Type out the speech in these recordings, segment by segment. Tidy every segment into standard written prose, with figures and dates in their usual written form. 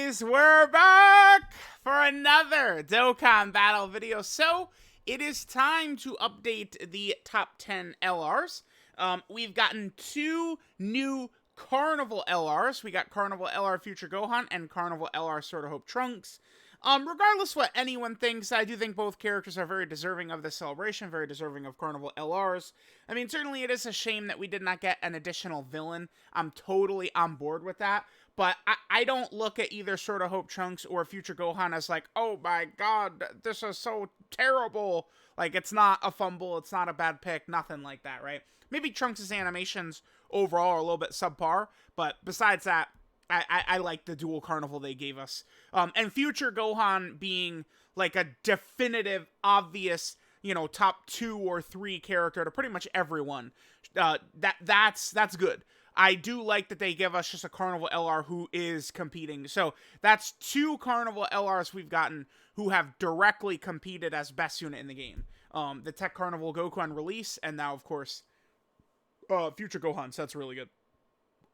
guys, we're back for another Dokkan battle video. So, it is time to update the top 10 LRs. We've gotten two new Carnival LRs. We got Carnival LR Future Gohan and Carnival LR Sword of Hope Trunks. Regardless what anyone thinks, I do think both characters are very deserving of this celebration, very deserving of Carnival LRs. I mean, certainly it is a shame that we did not get an additional villain. I'm totally on board with that. But I don't look at either Sword of Hope Trunks or Future Gohan as like, oh my god, this is so terrible. Like, it's not a fumble, it's not a bad pick, nothing like that, right? Maybe Trunks' animations overall are a little bit subpar, but besides that, I like the dual Carnival they gave us. And Future Gohan being like a definitive, obvious, you know, top 2 or 3 character to pretty much everyone. That's good. I do like that they give us just a Carnival LR who is competing. So that's 2 Carnival LRs we've gotten who have directly competed as best unit in the game. The Tech Carnival Goku on release, and now, of course, Future Gohan. So that's really good.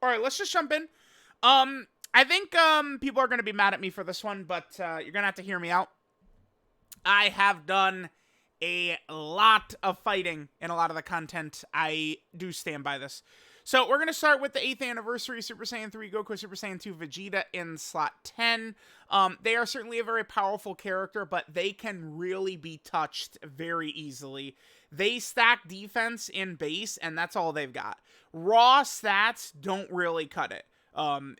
All right, let's just jump in. I think people are going to be mad at me for this one, but you're going to have to hear me out. I have done a lot of fighting in a lot of the content. I do stand by this. So we're going to start with the 8th anniversary Super Saiyan 3 Goku, Super Saiyan 2 Vegeta in slot 10. They are certainly a very powerful character, but they can really be touched very easily. They stack defense in base, and that's all they've got. Raw stats don't really cut it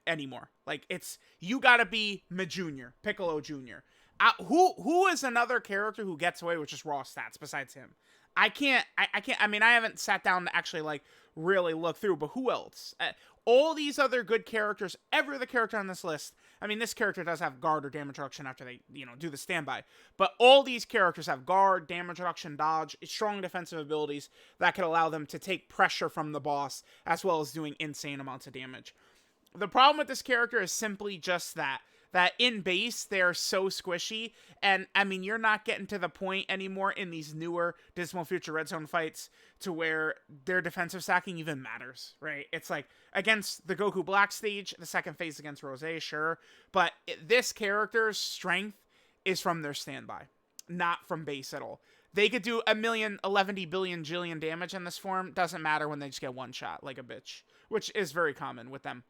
anymore. Like, it's, you gotta be Junior, Piccolo Jr. Who is another character who gets away with just raw stats besides him? I mean, I haven't sat down to actually, like, really look through, but who else? All these other good characters, every other character on this list, I mean, this character does have guard or damage reduction after they, you know, do the standby, but all these characters have guard, damage reduction, dodge, strong defensive abilities that could allow them to take pressure from the boss, as well as doing insane amounts of damage. The problem with this character is simply just that in base, they're so squishy, and, I mean, you're not getting to the point anymore in these newer Dismal Future Red Zone fights to where their defensive stacking even matters, right? It's like, against the Goku Black stage, the second phase against Rose, sure, but this character's strength is from their standby, not from base at all. They could do 11 billion jillion damage in this form, doesn't matter when they just get one shot, like a bitch, which is very common with them.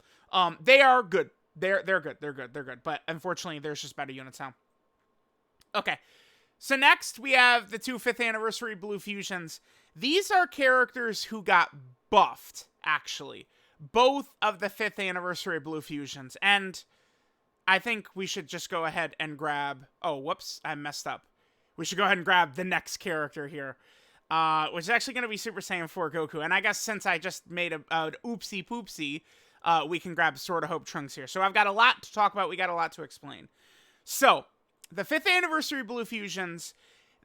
They are good. They're good. But unfortunately, there's just better units now. Okay. So next, we have the 2 5th anniversary Blue Fusions. These are characters who got buffed, actually. Both of the 5th anniversary Blue Fusions. And I think we should just go ahead and grab... Oh, whoops. I messed up. We should go ahead and grab the next character here. Which is actually going to be Super Saiyan 4 Goku. And I guess since I just made an oopsie poopsie... we can grab Sword of Hope Trunks here. So I've got a lot to talk about. We got a lot to explain. So, the 5th anniversary Blue Fusions,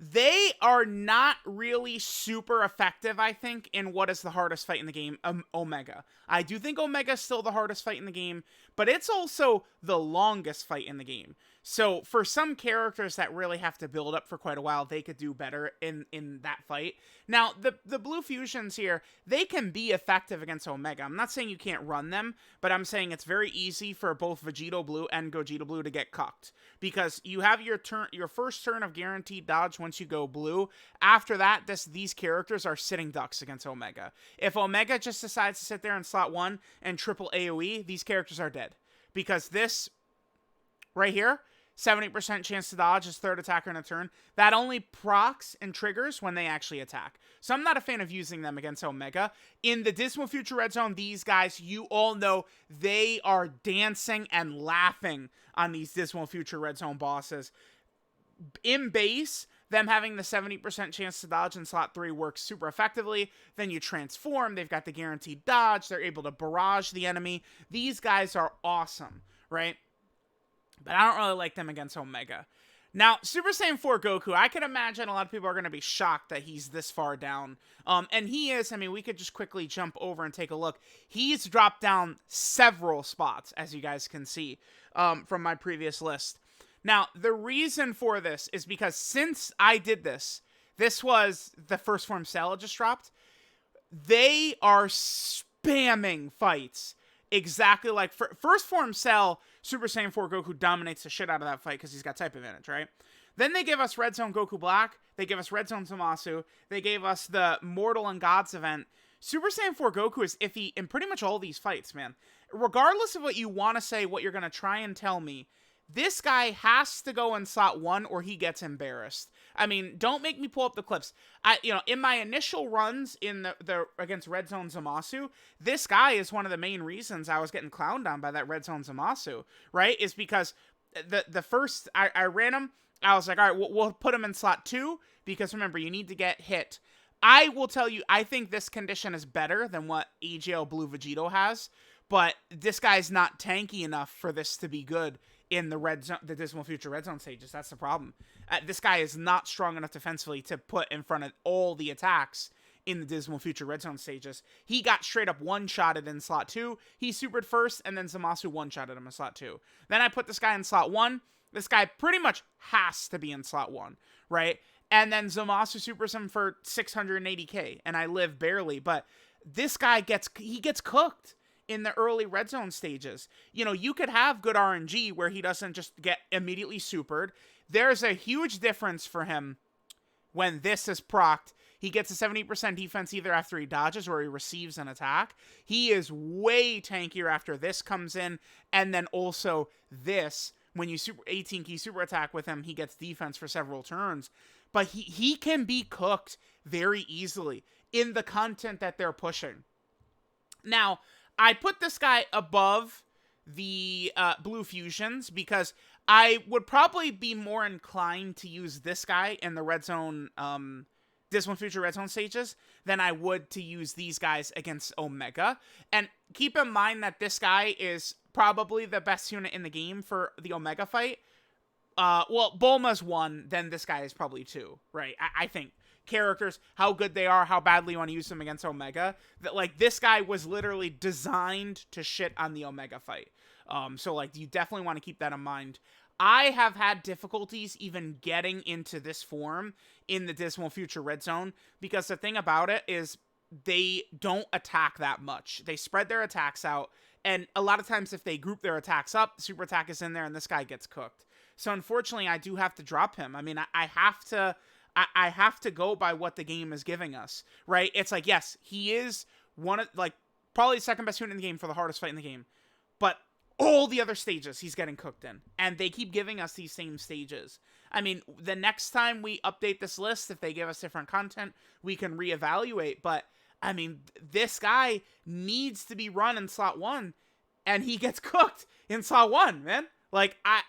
they are not really super effective, I think, in what is the hardest fight in the game, Omega. I do think Omega is still the hardest fight in the game, but it's also the longest fight in the game. So, for some characters that really have to build up for quite a while, they could do better in that fight. Now, the Blue Fusions here, they can be effective against Omega. I'm not saying you can't run them, but I'm saying it's very easy for both Vegito Blue and Gogeta Blue to get cucked. Because you have your first turn of guaranteed dodge once you go blue. After that, these characters are sitting ducks against Omega. If Omega just decides to sit there in slot 1 and triple AoE, these characters are dead. Because this, right here, 70% chance to dodge his third attacker in a turn. That only procs and triggers when they actually attack. So I'm not a fan of using them against Omega. In the Dismal Future Red Zone, these guys, you all know, they are dancing and laughing on these Dismal Future Red Zone bosses. In base, them having the 70% chance to dodge in slot 3 works super effectively. Then you transform, they've got the guaranteed dodge, they're able to barrage the enemy. These guys are awesome, right? But I don't really like them against Omega. Now, Super Saiyan 4 Goku, I can imagine a lot of people are going to be shocked that he's this far down. And he is, I mean, we could just quickly jump over and take a look. He's dropped down several spots, as you guys can see from my previous list. Now, the reason for this is because since I did this was the first form sale just dropped. They are spamming fights exactly like first form Cell, Super Saiyan 4 Goku dominates the shit out of that fight because he's got type advantage, right? Then they give us Red Zone Goku Black, they give us Red Zone Zamasu, they gave us the Mortal and Gods event. Super Saiyan 4 Goku is iffy in pretty much all these fights, man. Regardless of what you want to say, what you're going to try and tell me, this guy has to go in slot 1 or he gets embarrassed. I mean, don't make me pull up the clips. In my initial runs in the against Red Zone Zamasu, this guy is one of the main reasons I was getting clowned on by that Red Zone Zamasu, right? Is because the first I ran him, I was like, all right, we'll put him in slot 2 because remember, you need to get hit. I will tell you, I think this condition is better than what AGL Blue Vegito has, but this guy's not tanky enough for this to be good in the red zone, the Dismal Future Red Zone stages. That's the problem. This guy is not strong enough defensively to put in front of all the attacks in the Dismal Future Red Zone stages. He got straight up one-shotted in slot 2. He supered first, and then Zamasu one-shotted him in slot 2. Then I put this guy in slot 1. This guy pretty much has to be in slot 1, right? And then Zamasu supers him for 680k, and I live barely. But this guy gets cooked in the early red zone stages. You could have good RNG where he doesn't just get immediately supered. There's a huge difference for him when this is procced. He gets a 70% defense either after he dodges or he receives an attack. He is way tankier after this comes in, and then also this, when you 18 key super attack with him, he gets defense for several turns. But he can be cooked very easily in the content that they're pushing. Now, I put this guy above the Blue Fusions because I would probably be more inclined to use this guy in the Red Zone, Dismal Future Red Zone stages than I would to use these guys against Omega. And keep in mind that this guy is probably the best unit in the game for the Omega fight. Bulma's 1, then this guy is probably 2, right? I think characters, how good they are, how badly you want to use them against Omega, that like this guy was literally designed to shit on the Omega fight. So like you definitely want to keep that in mind. I have had difficulties even getting into this form in the Dismal Future Red Zone because the thing about it is they don't attack that much. They spread their attacks out, and a lot of times if they group their attacks up, super attack is in there and this guy gets cooked. So unfortunately, I do have to drop him. I mean, I have to go by what the game is giving us, right? It's like, yes, he is one of, like, probably the second best unit in the game for the hardest fight in the game. But all the other stages he's getting cooked in. And they keep giving us these same stages. I mean, the next time we update this list, if they give us different content, we can reevaluate. But, I mean, this guy needs to be run in slot 1. And he gets cooked in slot 1, man. Like, I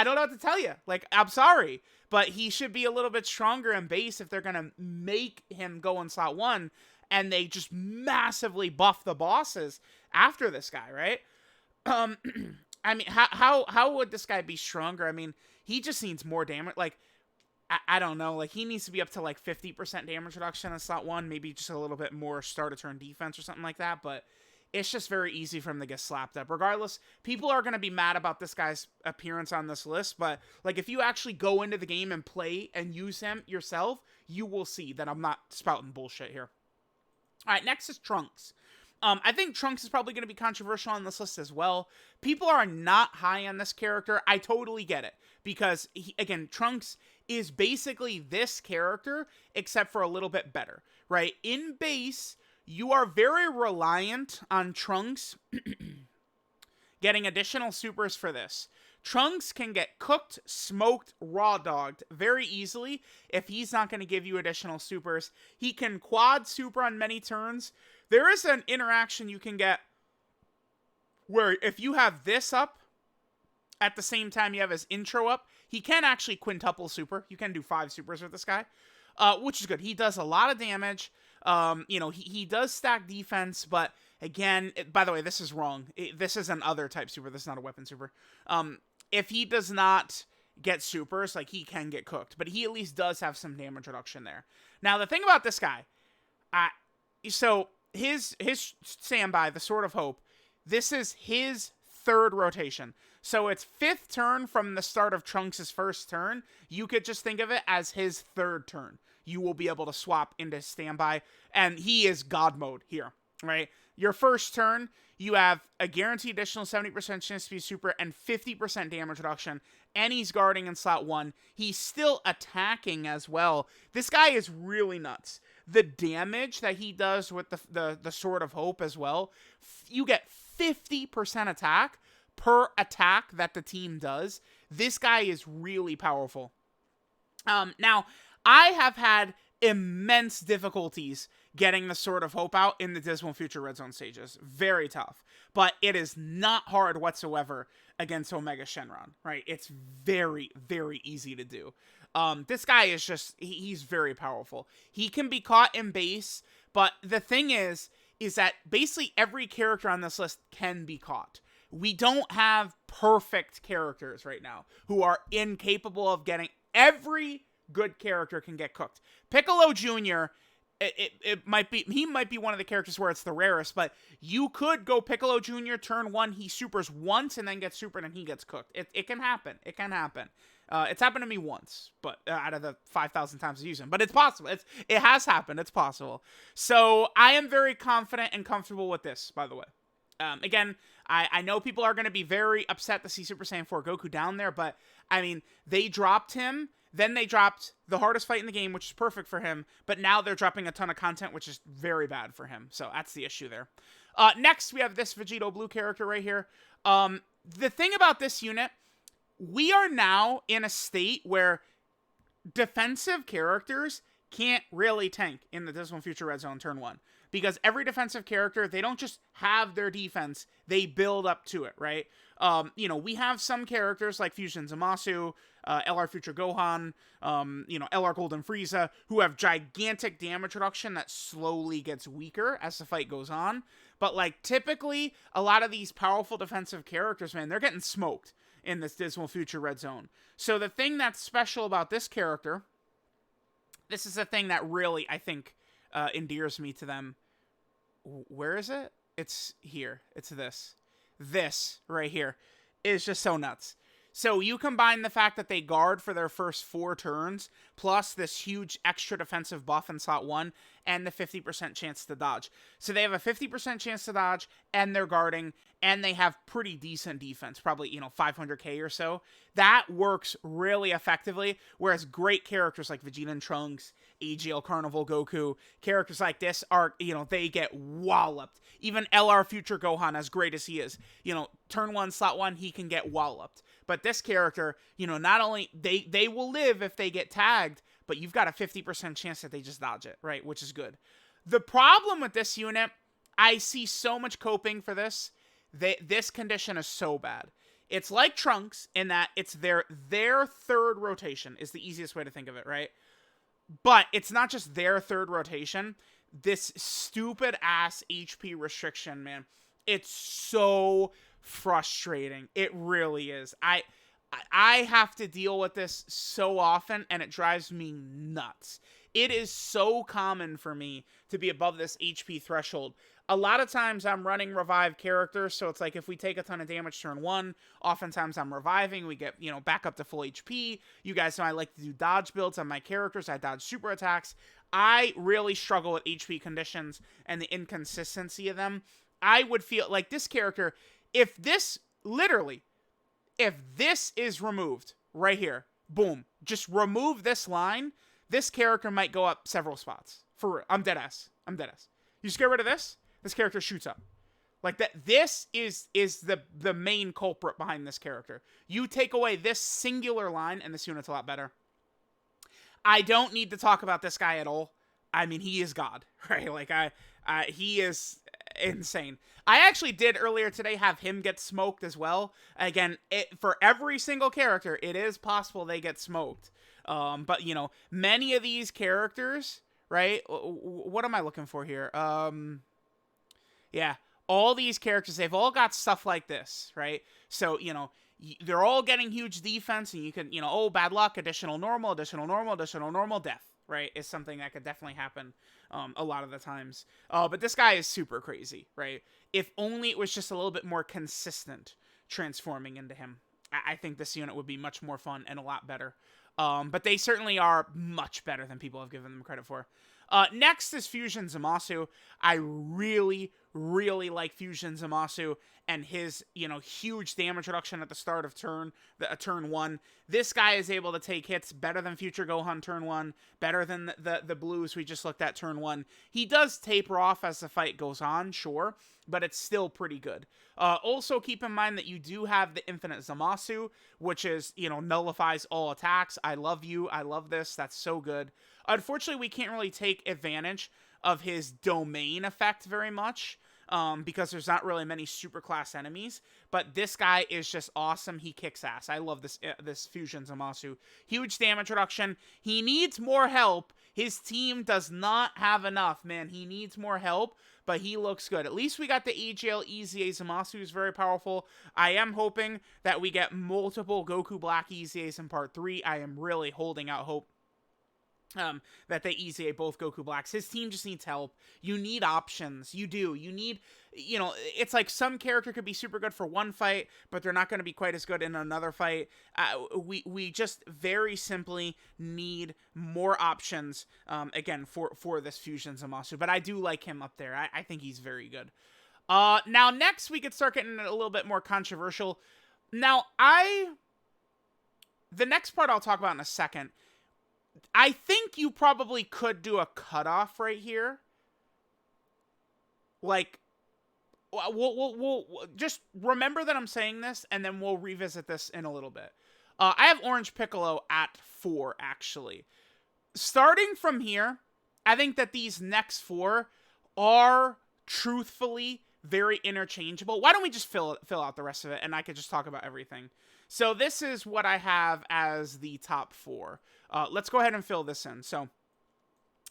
don't know what to tell you. Like, I'm sorry. But he should be a little bit stronger in base if they're going to make him go in slot 1. And they just massively buff the bosses after this guy, right? I mean, how would this guy be stronger? I mean, he just needs more damage. Like, I don't know. Like, he needs to be up to, like, 50% damage reduction in slot 1. Maybe just a little bit more start-to-turn defense or something like that. But it's just very easy for him to get slapped up. Regardless, people are going to be mad about this guy's appearance on this list, but like if you actually go into the game and play and use him yourself, you will see that I'm not spouting bullshit here. All right, next is Trunks. I think Trunks is probably going to be controversial on this list as well. People are not high on this character. I totally get it because, again, Trunks is basically this character except for a little bit better, right? In base, you are very reliant on Trunks getting additional supers for this. Trunks can get cooked, smoked, raw dogged very easily if he's not going to give you additional supers. He can quad super on many turns. There is an interaction you can get where if you have this up at the same time you have his intro up, he can actually quintuple super. You can do 5 supers with this guy, which is good. He does a lot of damage. He does stack defense, but again, by the way, this is wrong. This is an other type super. This is not a weapon super. If he does not get supers, like, he can get cooked, but he at least does have some damage reduction there. Now, the thing about this guy, so his standby, the Sword of Hope, this is his 3rd rotation. So it's 5th turn from the start of Trunks' 1st turn. You could just think of it as his 3rd turn. You will be able to swap into standby, and he is God mode here, right? Your 1st turn, you have a guaranteed additional 70% chance to be super and 50% damage reduction, and he's guarding in slot 1. He's still attacking as well. This guy is really nuts. The damage that he does with the Sword of Hope as well, you get 50% attack per attack that the team does. This guy is really powerful. Now, I have had immense difficulties getting the Sword of Hope out in the Dismal Future Red Zone stages. Very tough. But it is not hard whatsoever against Omega Shenron, right? It's very, very easy to do. This guy is just, he's very powerful. He can be caught in base, but the thing is that basically every character on this list can be caught. We don't have perfect characters right now who are incapable of getting. Every good character can get cooked. Piccolo Jr., it might be, he might be one of the characters where it's the rarest, but you could go Piccolo Jr. turn 1, he supers once and then gets supered and he gets cooked. It can happen. It can happen. It's happened to me once, but out of the 5,000 times I use him. But it's possible. It has happened. It's possible. So I am very confident and comfortable with this, by the way. Again, I know people are going to be very upset to see Super Saiyan 4 Goku down there, but, I mean, they dropped him, then they dropped the hardest fight in the game, which is perfect for him, but now they're dropping a ton of content, which is very bad for him, so that's the issue there. Next, we have this Vegito Blue character right here. The thing about this unit, we are now in a state where defensive characters can't really tank in the Dismal Future Red Zone turn 1. Because every defensive character, they don't just have their defense, they build up to it, right? We have some characters like Fusion Zamasu, LR Future Gohan, LR Golden Frieza, who have gigantic damage reduction that slowly gets weaker as the fight goes on. But, like, typically, a lot of these powerful defensive characters, man, they're getting smoked in this Dismal Future Red Zone. So the thing that's special about this character, this is the thing that really, I think, endears me to them. Where is it? It's here. It's this. This right here is just so nuts. So you combine the fact that they guard for their first 4 turns, plus this huge extra defensive buff in slot 1, and the 50% chance to dodge. So they have a 50% chance to dodge, and they're guarding, and they have pretty decent defense, probably, 500k or so. That works really effectively, whereas great characters like Vegeta and Trunks, AGL Carnival Goku, characters like this are, they get walloped. Even LR Future Gohan, as great as he is, turn 1, slot 1, he can get walloped. But this character, not only, they will live if they get tagged, but you've got a 50% chance that they just dodge it, right? Which is good. The problem with this unit, I see so much coping for this. This condition is so bad. It's like Trunks in that it's their third rotation is the easiest way to think of it, right? But it's not just their third rotation. This stupid ass HP restriction, man. It's so frustrating. It really is. I have to deal with this so often, and it drives me nuts. It is so common for me to be above this HP threshold. A lot of times I'm running revive characters, so it's like if we take a ton of damage turn 1, oftentimes I'm reviving, we get, back up to full HP. You guys know I like to do dodge builds on my characters. I dodge super attacks. I really struggle with HP conditions and the inconsistency of them. I would feel like this character, if this is removed right here, boom, just remove this line, this character might go up several spots. I'm dead ass. You just get rid of this, this character shoots up. Like that, this is the main culprit behind this character. You take away this singular line, and this unit's a lot better. I don't need to talk about this guy at all. I mean, he is God, right? Like, he is insane. I actually did earlier today have him get smoked as well. Again, for every single character, it is possible they get smoked. But, many of these characters, right? What am I looking for here? Yeah, all these characters, they've all got stuff like this, right? So, they're all getting huge defense, and you can, bad luck, additional normal, death, right? Is something that could definitely happen a lot of the times. But this guy is super crazy, right? If only it was just a little bit more consistent transforming into him. I think this unit would be much more fun and a lot better. But they certainly are much better than people have given them credit for. Next is Fusion Zamasu. I really, really like Fusion Zamasu and his, huge damage reduction at the start of turn 1. This guy is able to take hits better than Future Gohan turn 1, better than the blues we just looked at turn 1. He does taper off as the fight goes on, sure, but it's still pretty good. Also, keep in mind that you do have the Infinite Zamasu, which is, nullifies all attacks. I love you. I love this. That's so good. Unfortunately, we can't really take advantage of his domain effect very much, because there's not really many superclass enemies, but this guy is just awesome. He kicks ass. I love this Fusion Zamasu. Huge damage reduction. He needs more help. His team does not have enough, man. He needs more help, but he looks good. At least we got the AGL EZA Zamasu, who's very powerful. I am hoping that we get multiple Goku Black EZAs in Part 3. I am really holding out hope that they EZA both Goku Blacks. His team just needs help. You need options. You do. You need, it's like some character could be super good for one fight, but they're not going to be quite as good in another fight. We just very simply need more options, again, for this Fusion Zamasu. But I do like him up there. I think he's very good. Now, next, we could start getting a little bit more controversial. Now, the next part I'll talk about in a second. I think you probably could do a cutoff right here. Like, we'll just remember that I'm saying this, and then we'll revisit this in a little bit. I have Orange Piccolo at 4, actually. Starting from here, I think that these next 4 are truthfully very interchangeable. Why don't we just fill out the rest of it, and I could just talk about everything. So this is what I have as the top 4. Let's go ahead and fill this in. So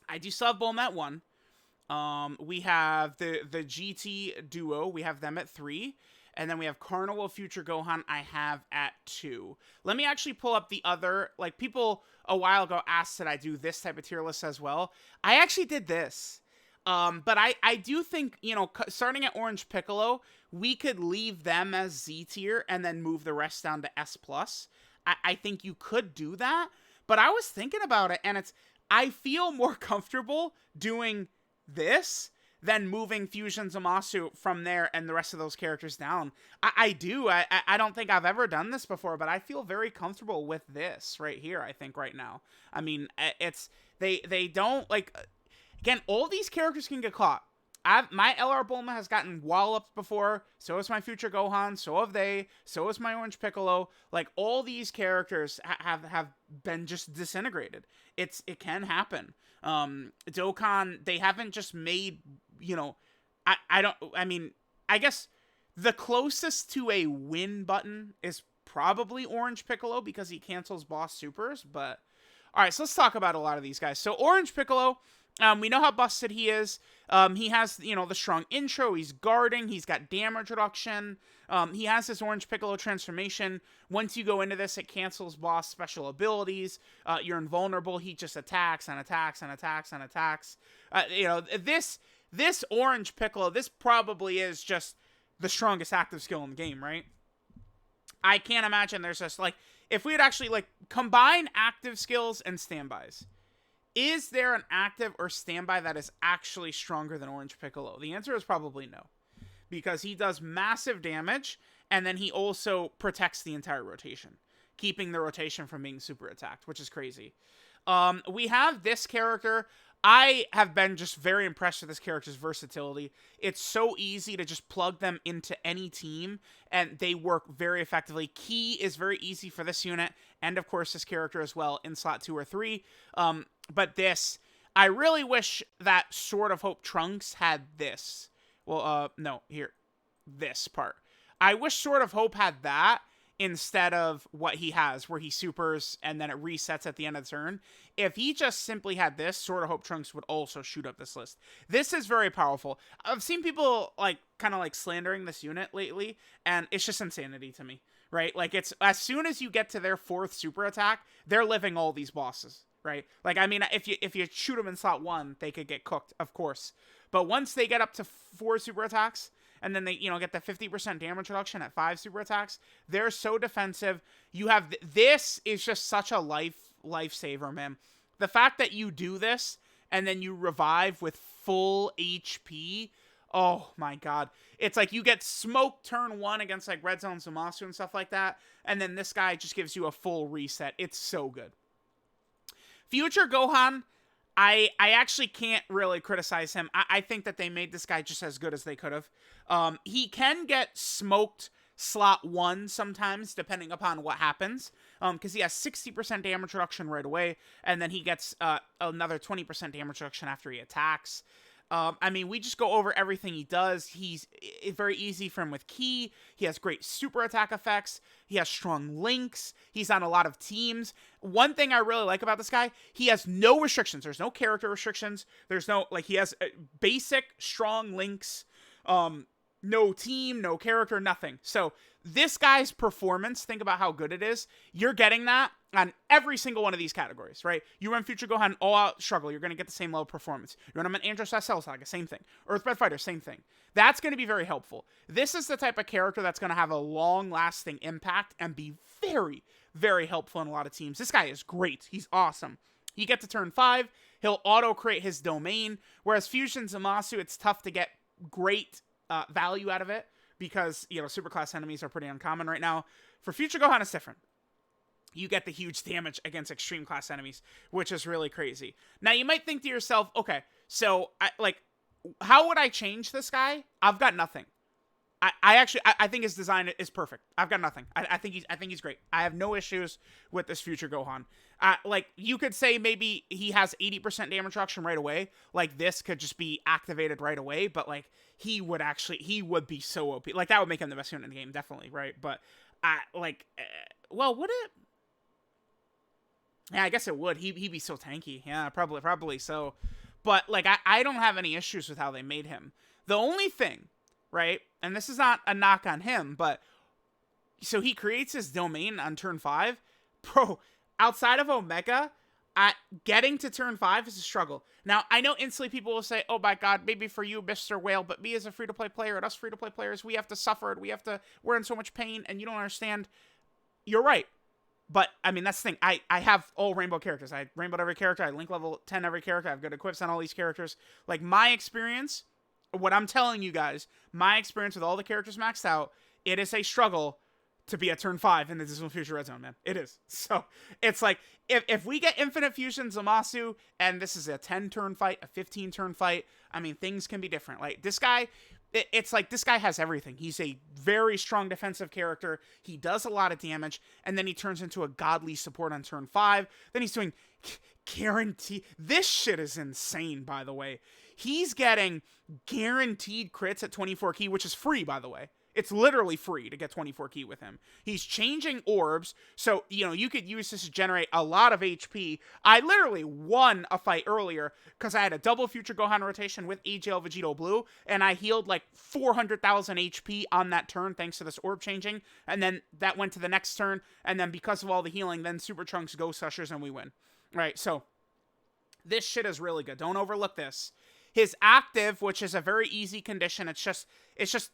I do still have Bulma at 1. We have the GT duo. We have them at 3. And then we have Carnival Future Gohan I have at 2. Let me actually pull up the other, like, people a while ago asked that I do this type of tier list as well. I actually did this. But I do think, starting at Orange Piccolo, we could leave them as Z tier and then move the rest down to S+. I think you could do that, but I was thinking about it, and I feel more comfortable doing this than moving Fusion Zamasu from there and the rest of those characters down. I do. I don't think I've ever done this before, but I feel very comfortable with this right here, I think, right now. I mean, they don't, like... Again, all these characters can get caught. My LR Bulma has gotten walloped before. So has my Future Gohan. So have they. So has my Orange Piccolo. Like, all these characters have been just disintegrated. It can happen. Dokkan, they haven't just made, I guess the closest to a win button is probably Orange Piccolo because he cancels boss supers. But, all right, so let's talk about a lot of these guys. So Orange Piccolo... we know how busted he is. He has, the strong intro. He's guarding. He's got damage reduction. He has this Orange Piccolo transformation. Once you go into this, it cancels boss special abilities. You're invulnerable. He just attacks and attacks and attacks and attacks. This Orange Piccolo, this probably is just the strongest active skill in the game, right? I can't imagine there's just, like, if we had actually, like, combine active skills and standbys, is there an active or standby that is actually stronger than Orange Piccolo? The answer is probably no. Because he does massive damage, and then he also protects the entire rotation, keeping the rotation from being super attacked, which is crazy. We have this character. I have been just very impressed with this character's versatility. It's so easy to just plug them into any team, and they work very effectively. Ki is very easy for this unit, and of course this character as well in slot 2 or 3. But this, I really wish that Sword of Hope Trunks had this. Well, no, here, this part. I wish Sword of Hope had that instead of what he has, where he supers and then it resets at the end of the turn. If he just simply had this, Sword of Hope Trunks would also shoot up this list. This is very powerful. I've seen people, like, kind of, like, slandering this unit lately, and it's just insanity to me, right? Like, it's, as soon as you get to their 4th super attack, they're living all these bosses, right? Like, I mean, if you shoot them in slot 1, they could get cooked, of course. But once they get up to 4 super attacks, and then they, get the 50% damage reduction at 5 super attacks, they're so defensive. You have, this is just such a lifesaver, man. The fact that you do this, and then you revive with full HP, Oh my god. It's like you get smoked turn 1 against like Red Zone Zamasu and stuff like that, and then this guy just gives you a full reset. It's so good. Future Gohan, I actually can't really criticize him. I think that they made this guy just as good as they could have. He can get smoked slot 1 sometimes, depending upon what happens. Because he has 60% damage reduction right away, and then he gets another 20% damage reduction after he attacks. I mean, we just go over everything he does. It's very easy for him with Ki. He has great super attack effects. He has strong links. He's on a lot of teams. One thing I really like about this guy, he has no restrictions. There's no character restrictions. There's no, like, he has basic strong links. No team, no character, nothing. So this guy's performance, think about how good it is. You're getting that on every single one of these categories, right? You run Future Gohan all out struggle, you're going to get the same level of performance. You run him an Andros SL Saga, same thing. Earthbed Fighter, same thing. That's going to be very helpful. This is the type of character that's going to have a long-lasting impact and be very, very helpful in a lot of teams. This guy is great. He's awesome. You get to turn 5, he'll auto-create his domain, whereas Fusion Zamasu, it's tough to get great value out of it because, you know, superclass enemies are pretty uncommon right now. For Future Gohan, it's different. You get the huge damage against extreme class enemies, which is really crazy. Now, you might think to yourself, okay, so, how would I change this guy? I've got nothing. I think his design is perfect. I've got nothing. I think he's great. I have no issues with this Future Gohan. Like, you could say maybe he has 80% damage reduction right away. Like, this could just be activated right away, but, like, he would be so OP. Like, that would make him the best unit in the game, definitely, right? But, well, would it? Yeah, I guess it would. He'd be so tanky. Yeah, probably so. But, like, I don't have any issues with how they made him. The only thing, right, and this is not a knock on him, but, so he creates his domain on turn 5. Bro, outside of Omega, getting to turn 5 is a struggle. Now, I know instantly people will say, oh my god, maybe for you, Mr. Whale, but me as a free-to-play player, and us free-to-play players, we have to suffer it. We're in so much pain, and you don't understand. You're right. But, I mean, that's the thing. I have all rainbow characters. I rainbowed every character. I link level 10 every character. I have good equips on all these characters. Like, my experience, what I'm telling you guys, my experience with all the characters maxed out, it is a struggle to be at turn 5 in the Dismal Future Red Zone, man. It is. So, it's like, if we get Infinite Fusion Zamasu, and this is a 10-turn fight, a 15-turn fight, I mean, things can be different. Like, this guy, it's like, this guy has everything. He's a very strong defensive character. He does a lot of damage, and then he turns into a godly support on turn 5. Then he's doing guarantee. This shit is insane, by the way. He's getting guaranteed crits at 24 Ki, which is free, by the way. It's literally free to get 24 Ki with him. He's changing orbs, so, you know, you could use this to generate a lot of HP. I literally won a fight earlier because I had a double Future Gohan rotation with AGL Vegito Blue, and I healed like 400,000 HP on that turn thanks to this orb changing, and then that went to the next turn, and then because of all the healing, then Super Trunks Ghost Ushers, and we win. Right, so this shit is really good. Don't overlook this. His active, which is a very easy condition, it's just,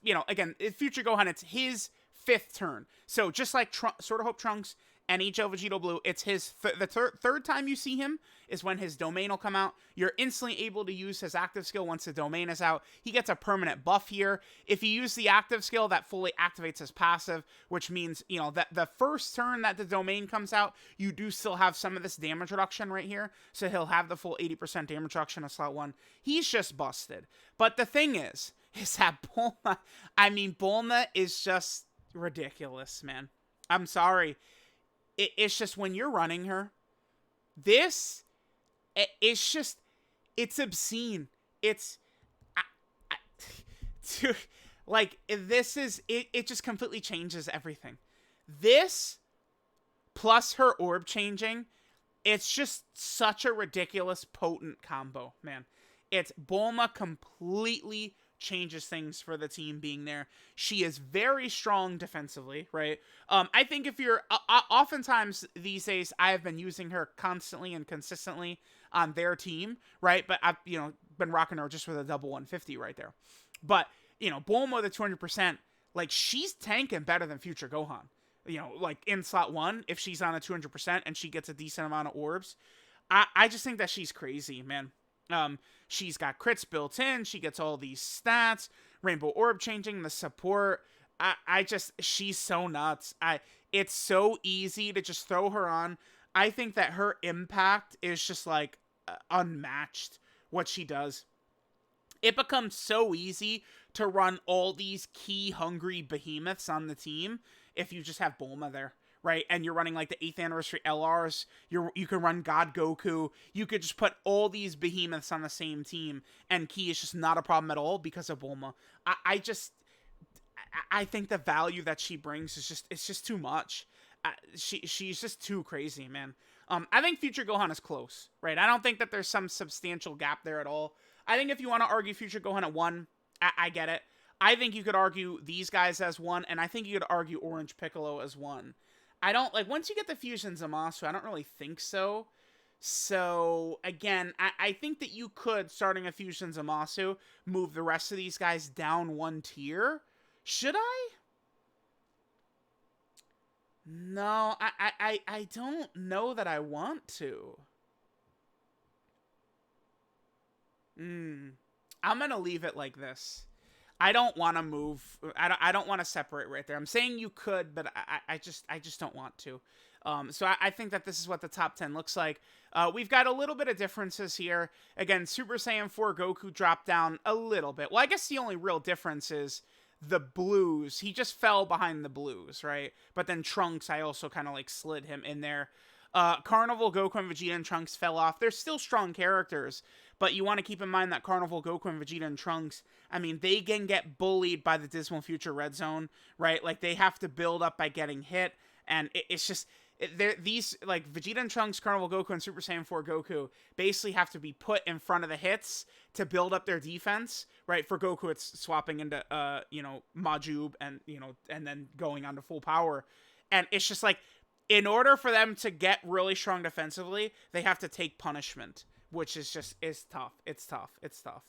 you know, again, Future Gohan, it's his 5th turn. So just like Sword of Hope Trunks and AGL Vegito Blue, it's his the third time you see him is when his domain will come out. You're instantly able to use his active skill once the domain is out. He gets a permanent buff here. If you use the active skill, that fully activates his passive, which means, you know, that the first turn that the domain comes out, you do still have some of this damage reduction right here. So he'll have the full 80% damage reduction in slot 1. He's just busted. But the thing is that Bulma is just ridiculous, man. I'm sorry. It's just when you're running her, it's obscene. It's, dude, like, this is, it just completely changes everything. This, plus her orb changing, it's just such a ridiculous, potent combo, man. It's Bulma completely changes things for the team being there. She is very strong defensively, right? I think if you're oftentimes these days I have been using her constantly and consistently on their team, right? But I've, you know, been rocking her just with a double 150 right there. But, you know, Bulma the 200%, like, she's tanking better than Future Gohan. You know, like in slot 1, if she's on a 200% and she gets a decent amount of orbs, I just think that she's crazy, man. She's got crits built in. She gets all these stats, Rainbow Orb changing, the support. I just, she's so nuts. It's so easy to just throw her on. I think that her impact is just like unmatched. What she does, it becomes so easy to run all these key hungry behemoths on the team if you just have Bulma there, right? And you're running like the 8th anniversary LRs. You can run God Goku. You could just put all these behemoths on the same team, and key is just not a problem at all because of Bulma. I think the value that she brings is just too much. She's just too crazy, man. I think Future Gohan is close, right? I don't think that there's some substantial gap there at all. I think if you want to argue Future Gohan at 1, I get it. I think you could argue these guys as 1, and I think you could argue Orange Piccolo as 1. I don't, like, once you get the Fusion Zamasu, I don't really think so. So, again, I think that you could, starting a Fusion Zamasu, move the rest of these guys down 1 tier. Should I? No, I don't know that I want to. I'm gonna leave it like this. I don't want to move. I don't want to separate right there. I'm saying you could, but I just don't want to. So I think that this is what the top 10 looks like. We've got a little bit of differences here. Again, Super Saiyan 4 Goku dropped down a little bit. Well, I guess the only real difference is the blues. He just fell behind the blues, right? But then Trunks, I also kind of like slid him in there. Carnival, Goku, and Vegeta and Trunks fell off. They're still strong characters, but you want to keep in mind that Carnival, Goku, and Vegeta and Trunks, I mean, they can get bullied by the Dismal Future Red Zone, right? Like, they have to build up by getting hit, and it's just... these, like, Vegeta and Trunks, Carnival Goku, and Super Saiyan 4 Goku basically have to be put in front of the hits to build up their defense, right? For Goku, it's swapping into, Majub and, and then going on to full power. And it's just like, in order for them to get really strong defensively, they have to take punishment, which is just, is tough. It's tough. It's tough.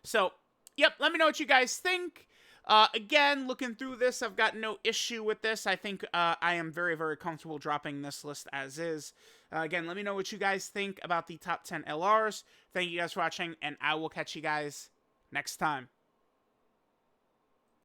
So, yep, let me know what you guys think. Again, looking through this, I've got no issue with this. I think I am very, very comfortable dropping this list as is. Again, let me know what you guys think about the top 10 LRs. Thank you guys for watching, and I will catch you guys next time.